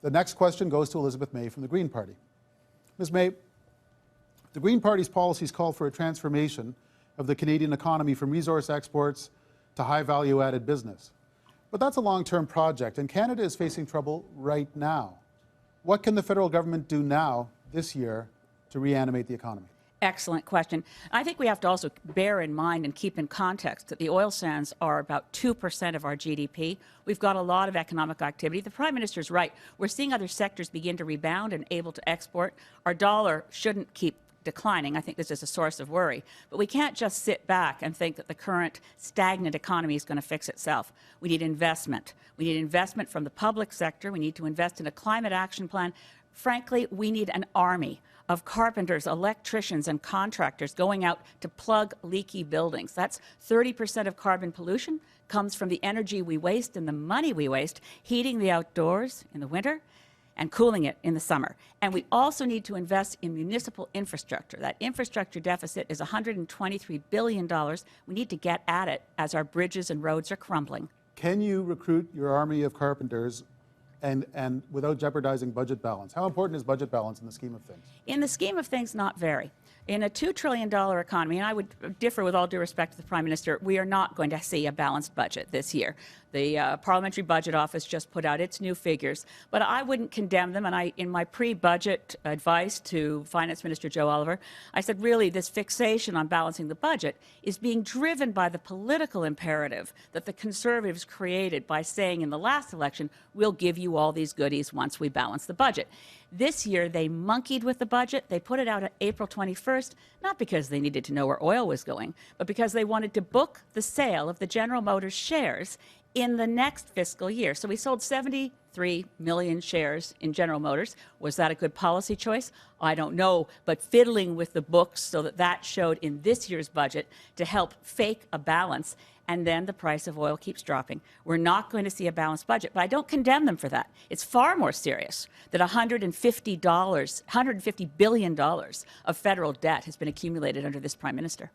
The next question goes to Elizabeth May from the Green Party. Ms. May, the Green Party's policies call for a transformation of the Canadian economy from resource exports to high value added business. But that's a long-term project, and Canada is facing trouble right now. What can the federal government do now, this year, to reanimate the economy? Excellent question. I think we have to also bear in mind and keep in context that the oil sands are about 2% of our GDP. We've got a lot of economic activity. The Prime Minister's right. We're seeing other sectors begin to rebound and able to export. Our dollar shouldn't keep declining. I think this is a source of worry. But we can't just sit back and think that the current stagnant economy is going to fix itself. We need investment. We need investment from the public sector. We need to invest in a climate action plan. Frankly, we need an army of carpenters, electricians, and contractors going out to plug leaky buildings. That's 30% of carbon pollution comes from the energy we waste and the money we waste heating the outdoors in the winter and cooling it in the summer. And we also need to invest in municipal infrastructure. That infrastructure deficit is $123 billion. We need to get at it as our bridges and roads are crumbling. Can you recruit your army of carpenters and without jeopardizing budget balance? How important is budget balance in the scheme of things? In the scheme of things, not very. In a $2 trillion economy, and I would differ with all due respect to the Prime Minister, we are not going to see a balanced budget this year. The Parliamentary Budget Office just put out its new figures, but I wouldn't condemn them. And in my pre-budget advice to Finance Minister Joe Oliver, I said, really, this fixation on balancing the budget is being driven by the political imperative that the Conservatives created by saying in the last election, we'll give you all these goodies once we balance the budget. This year, they monkeyed with the budget. They put it out on April 21st, not because they needed to know where oil was going, but because they wanted to book the sale of the General Motors shares in the next fiscal year. So we sold 73 million shares in General Motors. Was that a good policy choice? I don't know, but fiddling with the books so that that showed in this year's budget to help fake a balance, and then the price of oil keeps dropping. We're not going to see a balanced budget, but I don't condemn them for that. It's far more serious that $150 billion of federal debt has been accumulated under this Prime Minister.